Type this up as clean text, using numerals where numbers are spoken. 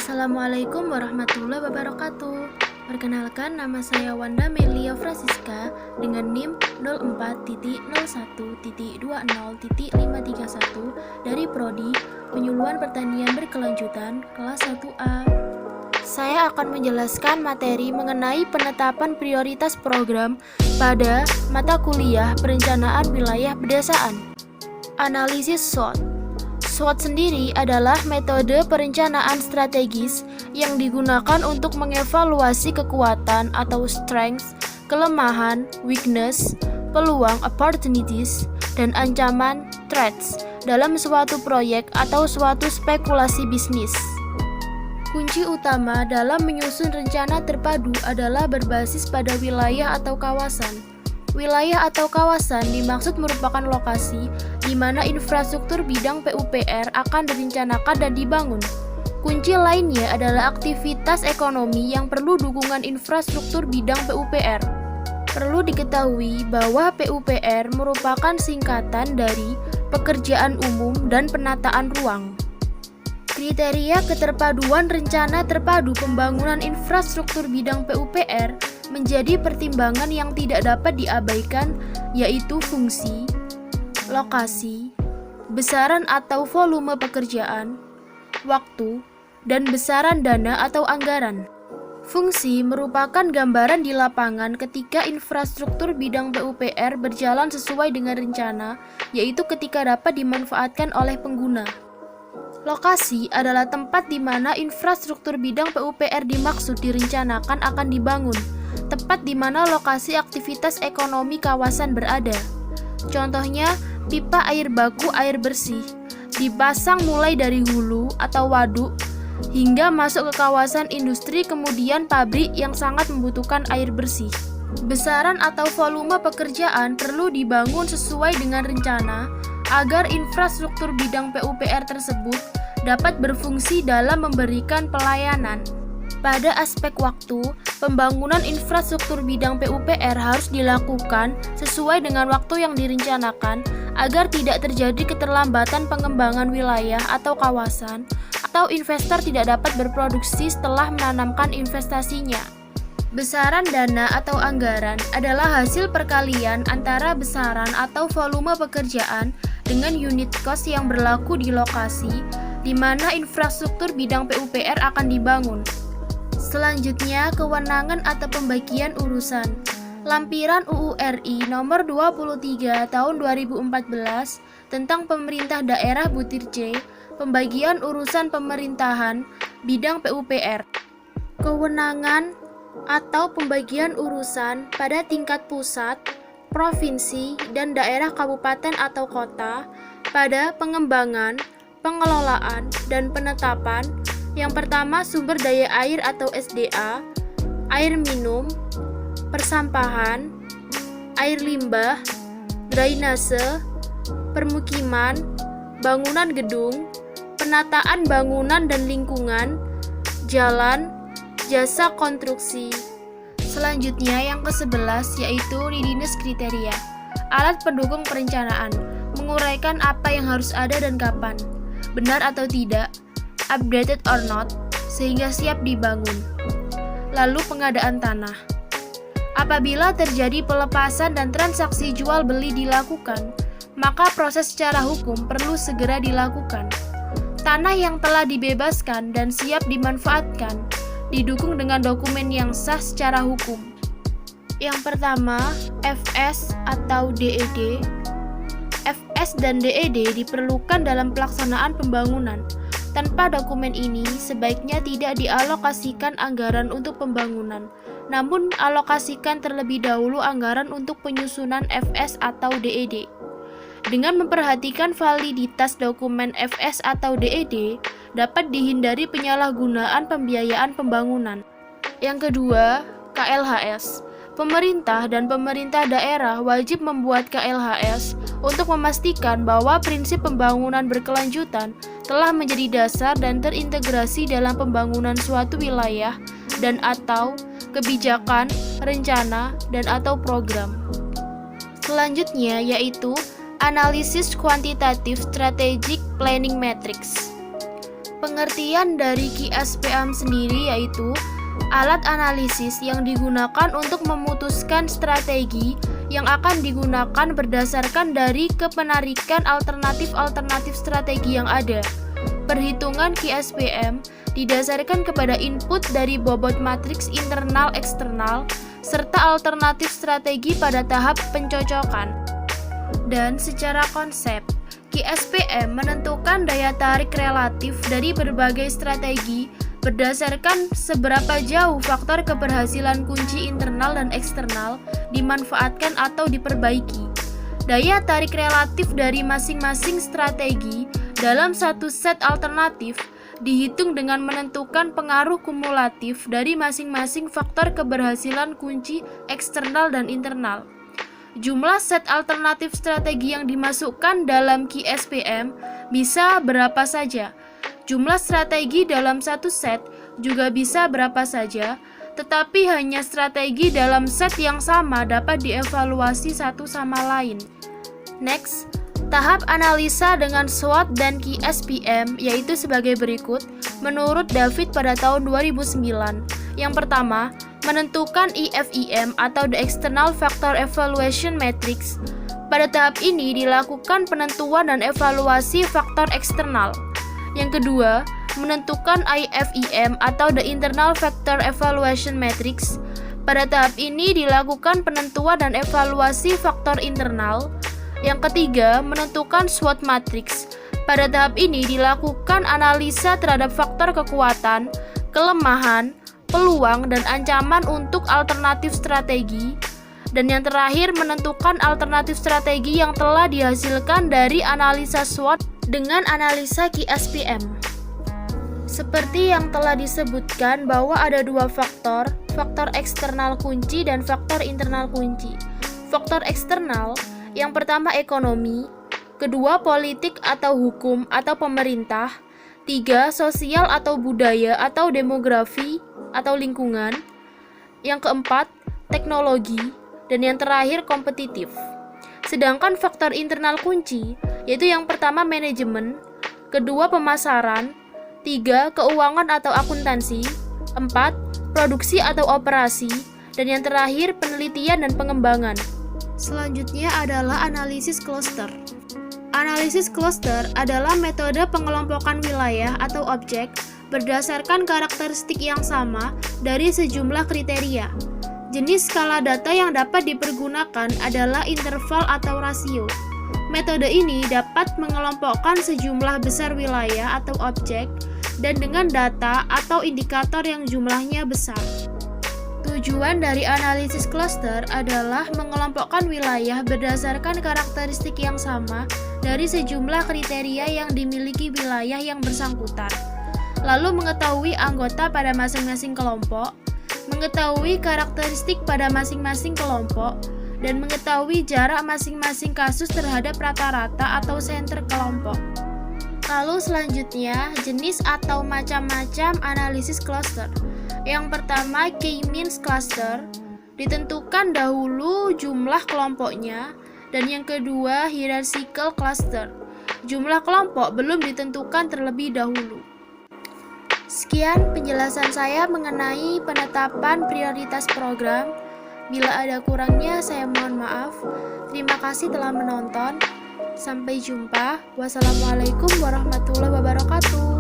Assalamualaikum warahmatullahi wabarakatuh. Perkenalkan, nama saya Wanda Melia Francisca dengan NIM 04.01.20.531 dari Prodi Penyuluhan Pertanian Berkelanjutan kelas 1A. Saya akan menjelaskan materi mengenai penetapan prioritas program pada mata kuliah Perencanaan Wilayah Pedesaan. Analisis SWOT. SWOT sendiri adalah metode perencanaan strategis yang digunakan untuk mengevaluasi kekuatan atau strengths, kelemahan, weakness, peluang, opportunities, dan ancaman, threats, dalam suatu proyek atau suatu spekulasi bisnis. Kunci utama dalam menyusun rencana terpadu adalah berbasis pada wilayah atau kawasan. Wilayah atau kawasan dimaksud merupakan lokasi di mana infrastruktur bidang PUPR akan direncanakan dan dibangun. Kunci lainnya adalah aktivitas ekonomi yang perlu dukungan infrastruktur bidang PUPR. Perlu diketahui bahwa PUPR merupakan singkatan dari Pekerjaan Umum dan Penataan Ruang. Kriteria keterpaduan rencana terpadu pembangunan infrastruktur bidang PUPR menjadi pertimbangan yang tidak dapat diabaikan, yaitu fungsi, lokasi, besaran atau volume pekerjaan, waktu, dan besaran dana atau anggaran. Fungsi merupakan gambaran di lapangan ketika infrastruktur bidang PUPR berjalan sesuai dengan rencana, yaitu ketika dapat dimanfaatkan oleh pengguna. Lokasi adalah tempat di mana infrastruktur bidang PUPR dimaksud direncanakan akan dibangun, tepat di mana lokasi aktivitas ekonomi kawasan berada. Contohnya, pipa air baku air bersih dipasang mulai dari hulu atau waduk hingga masuk ke kawasan industri, kemudian pabrik yang sangat membutuhkan air bersih. Besaran atau volume pekerjaan perlu dibangun sesuai dengan rencana agar infrastruktur bidang PUPR tersebut dapat berfungsi dalam memberikan pelayanan. Pada aspek waktu, pembangunan infrastruktur bidang PUPR harus dilakukan sesuai dengan waktu yang direncanakan agar tidak terjadi keterlambatan pengembangan wilayah atau kawasan, atau investor tidak dapat berproduksi setelah menanamkan investasinya. Besaran dana atau anggaran adalah hasil perkalian antara besaran atau volume pekerjaan dengan unit cost yang berlaku di lokasi di mana infrastruktur bidang PUPR akan dibangun. Selanjutnya, kewenangan atau pembagian urusan. Lampiran UU RI nomor 23 tahun 2014 tentang pemerintah daerah butir C, pembagian urusan pemerintahan bidang PUPR. Kewenangan atau pembagian urusan pada tingkat pusat, provinsi, dan daerah kabupaten atau kota pada pengembangan, pengelolaan, dan penetapan. Yang pertama, sumber daya air atau SDA, air minum, persampahan, air limbah, drainase, permukiman, bangunan gedung, penataan bangunan dan lingkungan, jalan, jasa konstruksi. Selanjutnya yang ke-11 yaitu readiness kriteria, alat pendukung perencanaan, menguraikan apa yang harus ada dan kapan, benar atau tidak, updated or not, sehingga siap dibangun. Lalu pengadaan tanah. Apabila terjadi pelepasan dan transaksi jual beli dilakukan, maka proses secara hukum perlu segera dilakukan. Tanah yang telah dibebaskan dan siap dimanfaatkan didukung dengan dokumen yang sah secara hukum. Yang pertama, FS atau DED. FS dan DED diperlukan dalam pelaksanaan pembangunan. Tanpa dokumen ini, sebaiknya tidak dialokasikan anggaran untuk pembangunan, namun alokasikan terlebih dahulu anggaran untuk penyusunan FS atau DED. Dengan memperhatikan validitas dokumen FS atau DED, dapat dihindari penyalahgunaan pembiayaan pembangunan. Yang kedua, KLHS. Pemerintah dan pemerintah daerah wajib membuat KLHS untuk memastikan bahwa prinsip pembangunan berkelanjutan telah menjadi dasar dan terintegrasi dalam pembangunan suatu wilayah dan atau kebijakan, rencana, dan atau program. Selanjutnya yaitu analisis kuantitatif strategic planning matrix. Pengertian dari QSPM sendiri yaitu alat analisis yang digunakan untuk memutuskan strategi yang akan digunakan berdasarkan dari kepenarikan alternatif strategi yang ada. Perhitungan QSPM didasarkan kepada input dari bobot matriks internal eksternal serta alternatif strategi pada tahap pencocokan. Dan secara konsep, QSPM menentukan daya tarik relatif dari berbagai strategi berdasarkan seberapa jauh faktor keberhasilan kunci internal dan eksternal dimanfaatkan atau diperbaiki. Daya tarik relatif dari masing-masing strategi dalam satu set alternatif dihitung dengan menentukan pengaruh kumulatif dari masing-masing faktor keberhasilan kunci eksternal dan internal. Jumlah set alternatif strategi yang dimasukkan dalam QSPM bisa berapa saja. Jumlah strategi dalam satu set juga bisa berapa saja, tetapi hanya strategi dalam set yang sama dapat dievaluasi satu sama lain. Next, tahap analisa dengan SWOT dan QSPM yaitu sebagai berikut menurut David pada tahun 2009. Yang pertama, menentukan EFEM atau The External Factor Evaluation Matrix. Pada tahap ini dilakukan penentuan dan evaluasi faktor eksternal. Yang kedua, menentukan IFEM atau The Internal Factor Evaluation Matrix. Pada tahap ini dilakukan penentuan dan evaluasi faktor internal. Yang ketiga, menentukan SWOT matrix. Pada tahap ini dilakukan analisa terhadap faktor kekuatan, kelemahan, peluang, dan ancaman untuk alternatif strategi. Dan yang terakhir, menentukan alternatif strategi yang telah dihasilkan dari analisa SWOT dengan analisa QSPM. Seperti yang telah disebutkan bahwa ada dua faktor eksternal kunci dan faktor internal kunci. Faktor eksternal, yang pertama ekonomi, kedua politik atau hukum atau pemerintah, tiga sosial atau budaya atau demografi atau lingkungan, yang keempat teknologi, dan yang terakhir kompetitif. Sedangkan faktor internal kunci yaitu yang pertama manajemen, kedua pemasaran, tiga keuangan atau akuntansi, empat produksi atau operasi, dan yang terakhir penelitian dan pengembangan. Selanjutnya adalah analisis cluster. Analisis cluster adalah metode pengelompokan wilayah atau objek berdasarkan karakteristik yang sama dari sejumlah kriteria. Jenis skala data yang dapat dipergunakan adalah interval atau rasio. Metode ini dapat mengelompokkan sejumlah besar wilayah atau objek dan dengan data atau indikator yang jumlahnya besar. Tujuan dari analisis cluster adalah mengelompokkan wilayah berdasarkan karakteristik yang sama dari sejumlah kriteria yang dimiliki wilayah yang bersangkutan. Lalu mengetahui anggota pada masing-masing kelompok, mengetahui karakteristik pada masing-masing kelompok, dan mengetahui jarak masing-masing kasus terhadap rata-rata atau senter kelompok. Lalu selanjutnya, jenis atau macam-macam analisis cluster. Yang pertama, K-means cluster, ditentukan dahulu jumlah kelompoknya, dan yang kedua, hierarchical cluster, jumlah kelompok belum ditentukan terlebih dahulu. Sekian penjelasan saya mengenai penetapan prioritas program. Bila ada kurangnya, saya mohon maaf. Terima kasih telah menonton. Sampai jumpa. Wassalamualaikum warahmatullahi wabarakatuh.